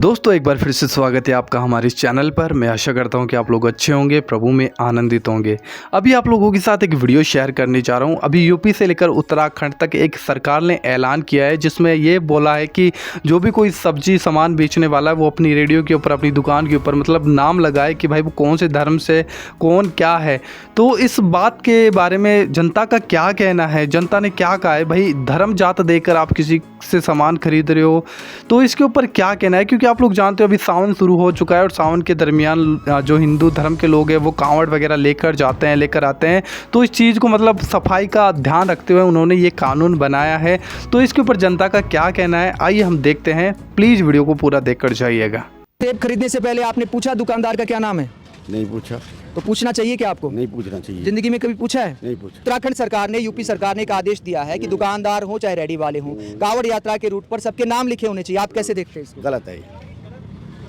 दोस्तों एक बार फिर से स्वागत है आपका हमारे इस चैनल पर। मैं आशा करता हूं कि आप लोग अच्छे होंगे, प्रभु में आनंदित होंगे। अभी आप लोगों के साथ एक वीडियो शेयर करने जा रहा हूं। अभी यूपी से लेकर उत्तराखंड तक एक सरकार ने ऐलान किया है जिसमें ये बोला है कि जो भी कोई सब्जी सामान बेचने वाला है वो अपनी रेडियो के ऊपर, अपनी दुकान के ऊपर मतलब नाम लगाए कि भाई वो कौन से धर्म से, कौन क्या है। तो इस बात के बारे में जनता का क्या कहना है, जनता ने क्या कहा है? भाई धर्म जात देकर आप किसी से सामान खरीद रहे हो तो इसके ऊपर क्या कहना है? क्योंकि आप लोग जानते हो अभी सावन शुरू हो चुका है और सावन के दरमियान जो हिंदू धर्म के लोग हैं वो कांवड़ वगैरह लेकर आते हैं। तो इस चीज़ को मतलब सफाई का ध्यान रखते हुए उन्होंने ये कानून बनाया है। तो इसके ऊपर जनता का क्या कहना है, आइए हम देखते हैं। प्लीज़ वीडियो को पूरा देखकर जाइएगा। सेब खरीदने से पहले आपने पूछा दुकानदार का क्या नाम है? नहीं पूछा। तो पूछना चाहिए क्या आपको? नहीं पूछना चाहिए। जिंदगी में कभी पूछा है? नहीं पूछा। उत्तराखंड सरकार ने, यूपी सरकार ने एक आदेश दिया है कि दुकानदार हो चाहे रेडी वाले हों, कांवड़ यात्रा के रूट पर सबके नाम लिखे होने चाहिए। आप कैसे देखते हैं इसको? गलत है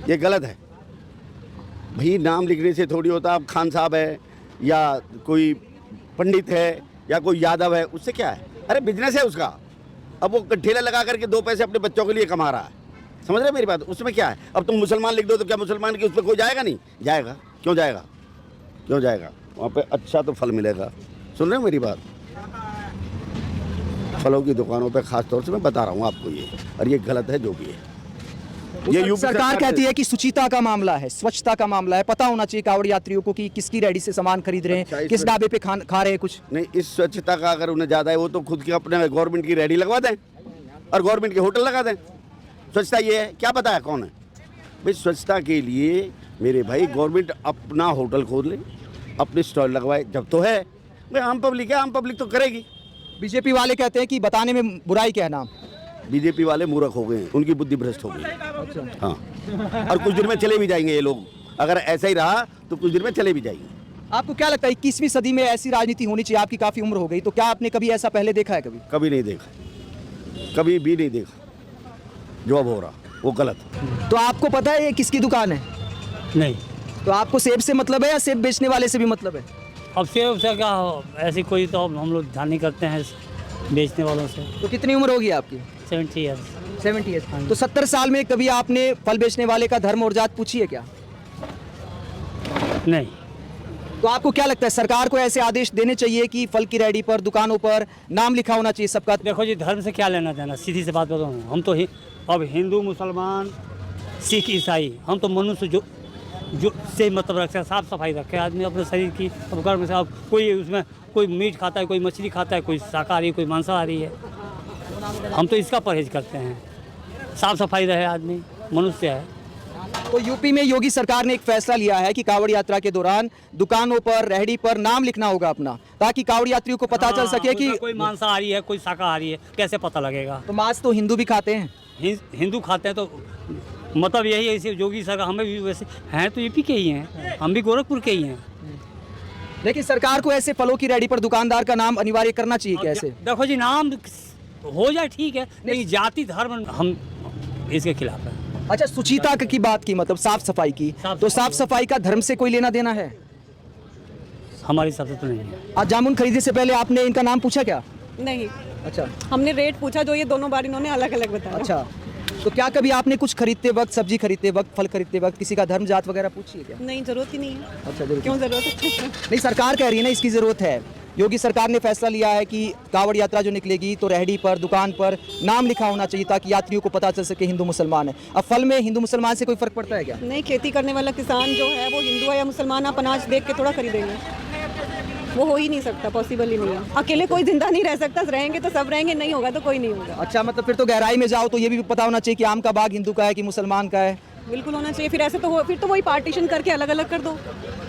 ये गलत है भाई। नाम लिखने से थोड़ी होता, अब खान साहब है या कोई पंडित है या कोई यादव है, उससे क्या है? अरे बिजनेस है उसका। अब वो ठेला लगा करके 2 पैसे अपने बच्चों के लिए कमा रहा है, समझ रहे मेरी बात? उसमें क्या है? अब तुम मुसलमान लिख दो तो क्या मुसलमान की उस पर कोई जाएगा? नहीं जाएगा। क्यों जाएगा? क्यों जाएगा? वहाँ पे अच्छा तो फल मिलेगा। सुन रहे हो मेरी बात? फलों की दुकानों पे खास तौर से मैं बता रहा हूँ आपको ये, और ये गलत है जो भी है। ये यूपी सरकार कहती है कि शुचिता का मामला है, स्वच्छता का मामला है, पता होना चाहिए कांवड़ यात्रियों को कि किसकी रेडी से सामान खरीद रहे हैं, किस ढाबे पे खा रहे हैं कुछ। नहीं, इस स्वच्छता का अगर उन्हें ज़्यादा है वो तो खुद की अपने गवर्नमेंट की रेडी लगवा दें और गवर्नमेंट के होटल लगा दें। स्वच्छता ये है, क्या पता है कौन है भाई? स्वच्छता के लिए मेरे भाई गवर्नमेंट अपना होटल खोल ले, अपने स्टॉल लगवाए, जब तो है भाई। आम पब्लिक है, आम पब्लिक तो करेगी। बीजेपी वाले कहते हैं कि बताने में बुराई क्या है नाम। बीजेपी वाले मूर्ख हो गए हैं, उनकी बुद्धि भ्रष्ट हो गई। अच्छा। हाँ, और कुछ दिन में चले भी जाएंगे ये लोग। अगर ऐसा ही रहा तो कुछ दिन में चले भी जाएंगे। आपको क्या लगता है 21वीं सदी में ऐसी राजनीति होनी चाहिए? आपकी काफी उम्र हो गई, तो क्या आपने कभी ऐसा पहले देखा है? कभी नहीं देखा, कभी भी नहीं देखा। जो अब हो रहा वो गलत। तो आपको पता है ये किसकी दुकान है? नहीं। तो आपको सेब से मतलब है या सेब बेचने वाले से भी मतलब है? अब सेब से क्या हो, ऐसी कोई तो हम लोग ध्यान नहीं करते हैं बेचने वालों से। तो कितनी उम्र होगी आपकी? 70 ईयर्स। 70 ईयर्स। तो 70 साल में कभी आपने फल बेचने वाले का धर्म और जात पूछी है क्या? नहीं। तो आपको क्या लगता है सरकार को ऐसे आदेश देने चाहिए कि फल की रेडी पर, दुकानों पर नाम लिखा होना चाहिए सबका? देखो जी, धर्म से क्या लेना देना, सीधी सी बात बताऊँ। हम तो अब हिंदू, मुसलमान, सिख, ईसाई, हम तो मनुष्य जो से मतलब रखते हैं, साफ सफाई रखे आदमी अपने शरीर की। अब घर में से अब कोई उसमें कोई मीट खाता है, कोई मछली खाता है, कोई शाकाहारी, कोई मांसाहारी है। हम तो इसका परहेज करते हैं, साफ सफाई रहे, आदमी मनुष्य है। तो यूपी में योगी सरकार ने एक फैसला लिया है कि कांवड़ यात्रा के दौरान दुकानों पर, रेहड़ी पर नाम लिखना होगा अपना, ताकि कांवड़ यात्रियों को पता चल सके कि कोई मांसाहारी है, कोई शाकाहारी है, कैसे पता लगेगा? तो मांस तो हिंदू भी खाते हैं। हिंदू खाते हैं, तो मतलब यही है। इसे योगी सरकार, हमें भी वैसे हैं तो यूपी के ही हैं, हम भी गोरखपुर के ही हैं। लेकिन सरकार को ऐसे फलों की रेडी पर दुकानदार का नाम अनिवार्य करना चाहिए कैसे? देखो जी, नाम हो जाए ठीक है, लेकिन जाति धर्म हम इसके खिलाफ हैं। अच्छा, शुचिता की बात की, मतलब साफ सफाई की, तो साफ सफाई का धर्म से कोई लेना देना है? हमारे हिसाब से तो नहीं है। आज जामुन खरीदने से पहले आपने इनका नाम पूछा क्या? नहीं। अच्छा। हमने रेट पूछा, जो ये दोनों बार इन्होंने अलग अलग बताया। अच्छा, तो क्या कभी आपने कुछ खरीदते वक्त, सब्जी खरीदते वक्त, फल खरीदते वक्त किसी का धर्म जात वगैरह पूछी है क्या? नहीं, जरूरत ही नहीं है। अच्छा, जरूर। क्यों जरूरत है? नहीं, सरकार कह रही है ना इसकी जरूरत है। योगी सरकार ने फैसला लिया है कि कांवड़ यात्रा जो निकलेगी तो रेहड़ी पर, दुकान पर नाम लिखा होना चाहिए ताकि यात्रियों को पता चल सके हिंदू मुसलमान है। अब फल में हिंदू मुसलमान से कोई फर्क पड़ता है क्या? नहीं, खेती करने वाला किसान जो है वो हिंदू है या मुसलमान, आप अनाज देख के थोड़ा खरीदेंगे? वो हो ही नहीं सकता, पॉसिबल ही नहीं है। अकेले कोई जिंदा नहीं रह सकता, रहेंगे तो सब रहेंगे, नहीं होगा तो कोई नहीं होगा। अच्छा, मतलब फिर तो गहराई में जाओ तो ये भी पता होना चाहिए कि आम का बाग हिंदू का है कि मुसलमान का है। बिल्कुल होना चाहिए। फिर ऐसे तो फिर तो वही पार्टीशन करके अलग अलग कर दो,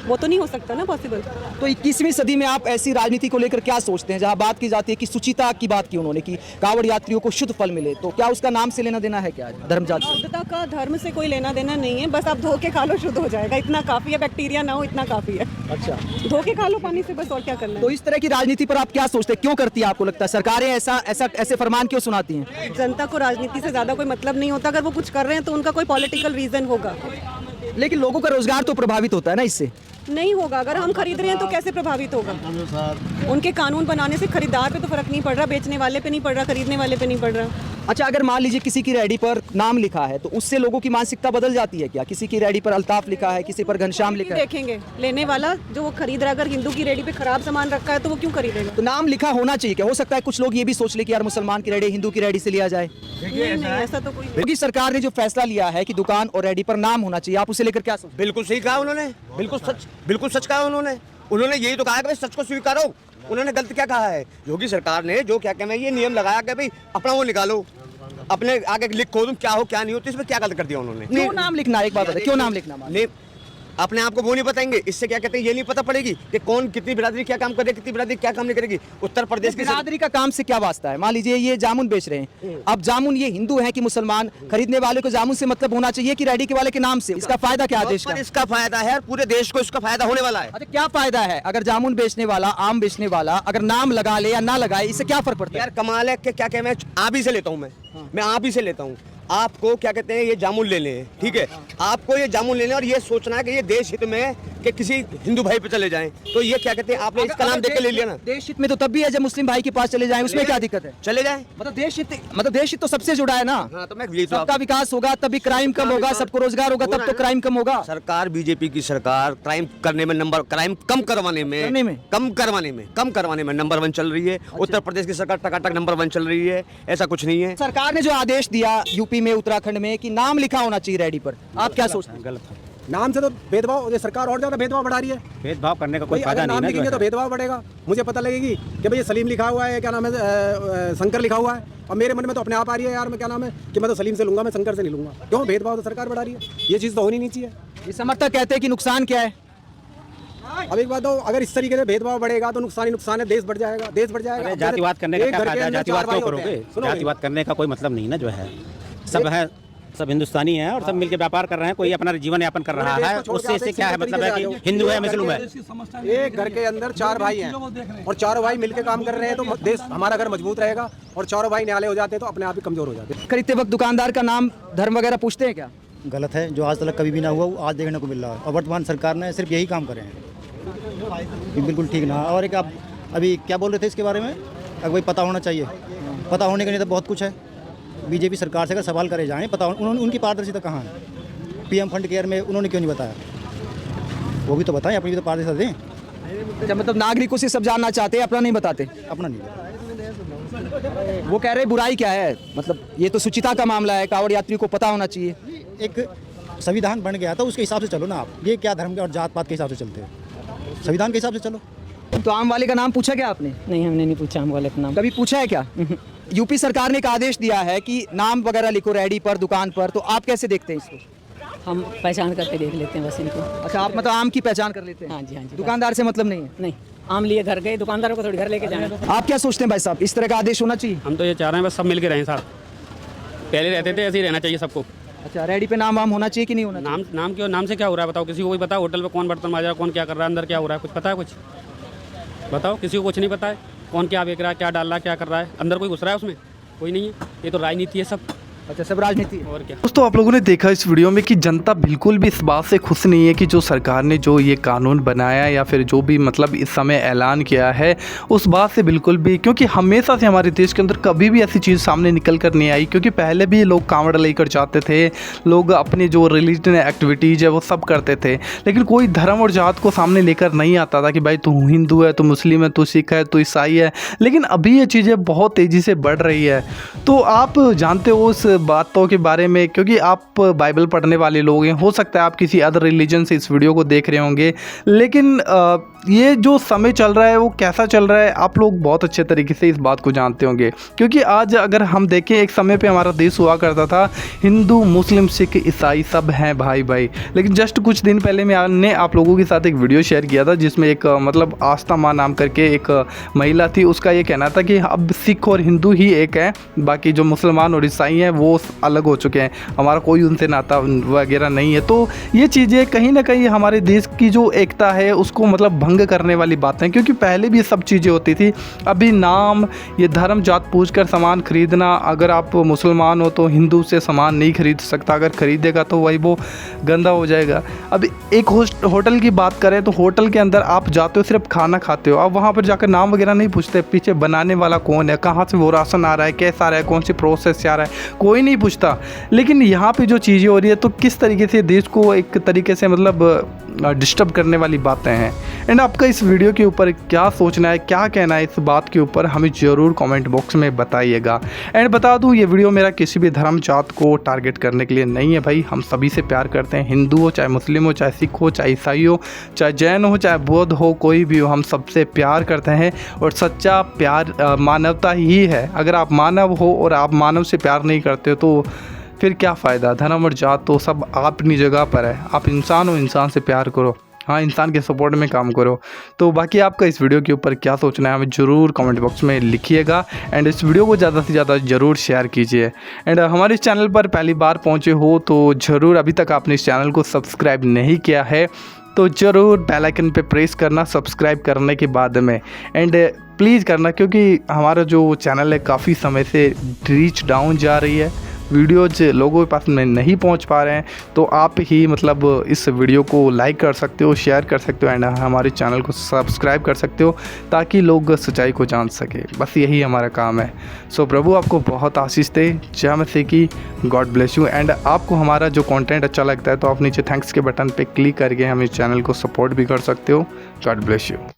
वो तो नहीं हो सकता ना पॉसिबल। तो 21वीं सदी में आप ऐसी राजनीति को लेकर क्या सोचते हैं जहां बात की जाती है कि शुचिता की बात की उन्होंने कि कांवड़ यात्रियों को शुद्ध फल मिले, तो क्या उसका नाम से लेना देना है क्या? धर्म जात से? शुद्धता का धर्म से कोई लेना देना नहीं है, बस आप धो के खा लो, शुद्ध हो जाएगा, इतना काफी है। बैक्टीरिया ना हो, इतना काफी है। अच्छा, धो के खा लो पानी से, बस, और क्या करना है। तो इस तरह की राजनीति पर आप क्या सोचते हैं, क्यों करती है आपको लगता है सरकारें ऐसे फरमान क्यों सुनाती हैं? जनता को राजनीति से ज्यादा कोई मतलब नहीं होता। अगर वो कुछ कर रहे हैं तो उनका कोई पॉलिटिकल रीजन होगा। लेकिन लोगों का रोजगार तो प्रभावित होता है ना इससे। नहीं होगा, अगर हम खरीद रहे हैं तो कैसे प्रभावित होगा? उनके कानून बनाने से खरीदार पे तो फर्क नहीं पड़ रहा, बेचने वाले पे नहीं पड़ रहा, खरीदने वाले पे नहीं पड़ रहा। अच्छा, अगर मान लीजिए किसी की रेडी पर नाम लिखा है तो उससे लोगों की मानसिकता बदल जाती है क्या? किसी की रेडी पर अल्ताफ लिखा है, किसी पर घनश्याम लिखा है, देखेंगे लेने वाला जो वो खरीद रहा है, अगर हिंदू की रेडी पे खराब सामान रखा है तो वो क्यों खरीदेगा? तो नाम लिखा होना चाहिए क्या? हो सकता है कुछ लोग ये भी सोच ले कि यार मुसलमान की रेडी हिंदू की रेडी से लिया जाए। नहीं, ऐसा तो कोई योगी सरकार ने जो फैसला लिया है कि दुकान और रेडी पर नाम होना चाहिए, आप उसे लेकर क्या सोचते बिल्कुल सही कहा उन्होंने, बिल्कुल सच कहा उन्होंने यही तो कहा कि भाई सच को स्वीकारो। उन्होंने गलत क्या कहा है? योगी सरकार ने जो क्या कहना है ये नियम लगाया कि भाई अपना वो निकालो, अपने आगे लिखो तुम क्या हो क्या नहीं हो, तो इसमें क्या गलत कर दिया उन्होंने? हैं? क्यों नाम लिखना है? एक बात बताइए, क्यों नाम लिखना? नहीं, अपने आप को वो नहीं बताएंगे, इससे क्या कहते हैं ये नहीं पता पड़ेगी कि कौन कितनी बिरादरी क्या काम करे, कितनी बिरादरी क्या काम नहीं करेगी। उत्तर प्रदेश की बिरादरी का काम से क्या वास्ता है? मान लीजिए ये जामुन बेच रहे हैं, अब जामुन ये हिंदू है कि मुसलमान, खरीदने वाले को जामुन से मतलब होना चाहिए कि रेडी के वाले के नाम से? इसका फायदा क्या है देश का? पर इसका फायदा है, पूरे देश को इसका फायदा होने वाला है। अच्छा, क्या फायदा है अगर जामुन बेचने वाला, आम बेचने वाला अगर नाम लगा ले या ना लगाए, इससे क्या फर्क पड़ता है? यार कमाल है कि क्या कहते हैं, आप ही से लेता हूँ मैं आप ही से लेता हूँ। आपको क्या कहते हैं ये जामुन लेने हैं, ठीक है, आपको ये जामुन लेने और ये सोचना है कि ये देश हित में कि किसी हिंदू भाई पे चले जाएं, तो ये क्या कहते हैं आपने इसका नाम देख के ले लिया ना। देश हित में तो तब भी है जब मुस्लिम भाई के पास चले जाएं, उसमें क्या दिक्कत है? चले जाएं, मतलब देश हित तो सबसे जुड़ा है ना। हाँ, तो मैं ये तो सबका विकास होगा तभी क्राइम कम होगा, सबको रोजगार होगा तब तो क्राइम कम होगा। सरकार बीजेपी की सरकार क्राइम करने में क्राइम कम करवाने में नंबर 1 चल रही है। उत्तर प्रदेश की सरकार टकाटक नंबर 1 चल रही है, ऐसा कुछ नहीं है। सरकार ने जो आदेश दिया यूपी में, उत्तराखंड में कि नाम लिखा होना चाहिए रेडी पर, आप क्या सोचते हैं? गलत है। नाम से तो भेदभाव, ये सरकार और ज्यादा भेदभाव बढ़ा रही है। भेदभाव करने का कोई भाई फायदा अगर नहीं नाम है लिखेंगे तो भेदभाव बढ़ेगा। मुझे पता लगेगी कि भाई ये सलीम लिखा हुआ है, क्या नाम है, शंकर लिखा हुआ है, और मेरे मन में तो अपने आप आ रही है यार मैं क्या नाम है कि मैं तो सलीम से लूंगा, मैं शंकर से नहीं लूंगा। क्यों? भेदभाव तो सरकार बढ़ा रही है, ये चीज़ तो होनी नहीं चाहिए। ये समर्थक कहते हैं कि नुकसान क्या है? अब एक बात तो, अगर इस तरीके से भेदभाव बढ़ेगा तो नुकसान ही नुकसान है, देश बढ़ जाएगा, देश बढ़ जाएगा। अरे जातिवाद करने का एक क्या घर के फायदा है? अंदर जातिवाद 4 क्यों भाई होते करोगे? हैं। सुनो, जातिवाद करने का कोई मतलब नहीं ना, जो है सब है, सब हिंदुस्तानी है और सब मिलकर व्यापार कर रहे हैं, कोई अपना जीवन यापन कर रहा है, उससे इससे क्या है मतलब है कि हिंदू है मुस्लिम है। एक घर के अंदर 4 भाई हैं और 4 भाई मिलकर काम कर रहे हैं तो देश हमारा घर मजबूत रहेगा, और 4 भाई न्यायालय हो जाते हैं तो अपने आप ही कमजोर हो जाते हैं। खरीदते वक्त दुकानदार का नाम, धर्म वगैरह पूछते हैं क्या? गलत है, जो आज तक कभी भी ना हुआ वो आज देखने को मिल रहा है, और वर्तमान सरकार ने सिर्फ यही काम करे हैं, ये बिल्कुल ठीक ना। और एक आप अभी क्या बोल रहे थे इसके बारे में? अगर भाई पता होना चाहिए, पता होने के लिए तो बहुत कुछ है। बीजेपी सरकार से अगर सवाल करे जाएँ, पता उनकी पारदर्शिता कहाँ है? पीएम फंड केयर में उन्होंने क्यों नहीं बताया? वो भी तो बताएं, अपनी भी तो पारदर्शिता दें। अच्छा, मतलब नागरिकों से सब जानना चाहते हैं, अपना नहीं बताते? अपना नहीं। वो कह रहे बुराई क्या है, मतलब ये तो शुचिता का मामला है, कांवड़ यात्री को पता होना चाहिए। एक संविधान बन गया था, उसके हिसाब से चलो ना आप। ये क्या धर्म के और जात पात के हिसाब से चलते हैं? संविधान के हिसाब से चलो। तो आम वाले का नाम पूछा क्या आपने? नहीं, हमने नहीं पूछा आम वाले का नाम। कभी पूछा है क्या? यूपी सरकार ने एक आदेश दिया है कि नाम वगैरह लिखो रेडी पर, दुकान पर, तो आप कैसे देखते हैं इसको? हम पहचान करके देख लेते हैं बस इनको। अच्छा, आप मतलब आम की पहचान कर लेते हैं? हाँ जी, हाँ जी। दुकानदार से मतलब नहीं है? नहीं, आम लिए घर गए, दुकानदारों को थोड़ी घर लेके जाना। आप क्या सोचते हैं भाई साहब, इस तरह का आदेश होना चाहिए? हम तो ये चाह रहे हैं बस सब मिल के रहें साथ, पहले रहते थे ऐसे ही रहना चाहिए सबको। अच्छा, रेडी पे नाम वाम होना चाहिए कि नहीं होना चाहिए? नाम क्यों? नाम से क्या हो रहा है बताओ? किसी को कोई पता है होटल पे कौन बर्तन माज रहा है, कौन क्या कर रहा है, अंदर क्या हो रहा है, कुछ पता है? कुछ बताओ, किसी को कुछ नहीं पता है। कौन क्या बेच रहा है, क्या डाल रहा है, क्या कर रहा है, अंदर कोई घुस रहा है उसमें? कोई नहीं है। ये तो राजनीति है सब। अच्छा, सब राजनीति है। और क्या। दोस्तों, आप लोगों ने देखा इस वीडियो में कि जनता बिल्कुल भी इस बात से खुश नहीं है कि जो सरकार ने जो ये कानून बनाया या फिर जो भी मतलब इस समय ऐलान किया है, उस बात से बिल्कुल भी, क्योंकि हमेशा से हमारे देश के अंदर कभी भी ऐसी चीज़ सामने निकल कर नहीं आई। क्योंकि पहले भी लोग कांवड़ लेकर जाते थे, लोग अपनी जो रिलीजन एक्टिविटीज़ है वो सब करते थे, लेकिन कोई धर्म और जात को सामने लेकर नहीं आता था कि भाई तू हिंदू है, तू मुस्लिम है, तू सिख है, तू ईसाई है। लेकिन अभी ये चीज़ें बहुत तेज़ी से बढ़ रही है। तो आप जानते हो उस बातों के बारे में, क्योंकि आप बाइबल पढ़ने वाले लोग हैं, हो सकता है आप किसी अदर रिलीजन से इस वीडियो को देख रहे होंगे, लेकिन ये जो समय चल रहा है वो कैसा चल रहा है आप लोग बहुत अच्छे तरीके से इस बात को जानते होंगे। क्योंकि आज अगर हम देखें, एक समय पे हमारा देश हुआ करता था हिंदू, मुस्लिम, सिख, ईसाई सब हैं भाई भाई। लेकिन जस्ट कुछ दिन पहले मैंने आप लोगों के साथ एक वीडियो शेयर किया था जिसमें एक मतलब आस्था माँ नाम करके एक महिला थी, उसका ये कहना था कि अब सिख और हिंदू ही एक है, बाकी जो मुसलमान और ईसाई हैं वो अलग हो चुके हैं, हमारा कोई उनसे नाता वगैरह नहीं है। तो ये चीज़ें कहीं ना कहीं हमारे देश की जो एकता है उसको मतलब भंग करने वाली बातें हैं, क्योंकि पहले भी ये सब चीज़ें होती थी। अभी नाम, ये धर्म जात पूछ कर सामान खरीदना, अगर आप मुसलमान हो तो हिंदू से सामान नहीं खरीद सकता, अगर खरीदेगा तो वही वो गंदा हो जाएगा। अब एक होटल की बात करें तो होटल के अंदर आप जाते हो, सिर्फ खाना खाते हो, अब वहाँ पर जाकर नाम वगैरह नहीं पूछते, पीछे बनाने वाला कौन है, कहाँ से वो राशन आ रहा है, कैसा आ रहा है, कौन सी प्रोसेस से आ रहा है, कोई नहीं पूछता। लेकिन यहाँ पे जो चीज़ें हो रही है तो किस तरीके से देश को एक तरीके से मतलब डिस्टर्ब करने वाली बातें हैं। एंड आपका इस वीडियो के ऊपर क्या सोचना है, क्या कहना है इस बात के ऊपर, हमें ज़रूर कमेंट बॉक्स में बताइएगा। एंड बता दूं, ये वीडियो मेरा किसी भी धर्म जात को टारगेट करने के लिए नहीं है भाई, हम सभी से प्यार करते हैं, हिंदू हो चाहे मुस्लिम हो चाहे सिख हो चाहे ईसाई हो चाहे जैन हो चाहे बौद्ध हो, कोई भी हो, हम सबसे प्यार करते हैं। और सच्चा प्यार मानवता ही है। अगर आप मानव हो और आप मानव से प्यार नहीं करते हो तो फिर क्या फ़ायदा। धर्म और जात तो सब अपनी जगह पर है, आप इंसान हो, इंसान से प्यार करो, हाँ इंसान के सपोर्ट में काम करो। तो बाकी आपका इस वीडियो के ऊपर क्या सोचना है हमें ज़रूर कमेंट बॉक्स में लिखिएगा। एंड इस वीडियो को ज़्यादा से ज़्यादा ज़रूर शेयर कीजिए। एंड हमारे इस चैनल पर पहली बार पहुँचे हो तो ज़रूर, अभी तक आपने इस चैनल को सब्सक्राइब नहीं किया है तो ज़रूर बेल आइकन पे प्रेस करना सब्सक्राइब करने के बाद में। एंड प्लीज़ करना, क्योंकि हमारा जो चैनल है काफ़ी समय से रीच डाउन जा रही है, वीडियोज लोगों के पास में नहीं पहुंच पा रहे हैं। तो आप ही मतलब इस वीडियो को लाइक कर सकते हो, शेयर कर सकते हो एंड हमारे चैनल को सब्सक्राइब कर सकते हो ताकि लोग सच्चाई को जान सके। बस यही हमारा काम है। सो प्रभु आपको बहुत आशीष दे। जय मसीह की, गॉड ब्लेस यू। एंड आपको हमारा जो कंटेंट अच्छा लगता है तो आप नीचे थैंक्स के बटन पे क्लिक करके हम इस चैनल को सपोर्ट भी कर सकते हो। God bless you.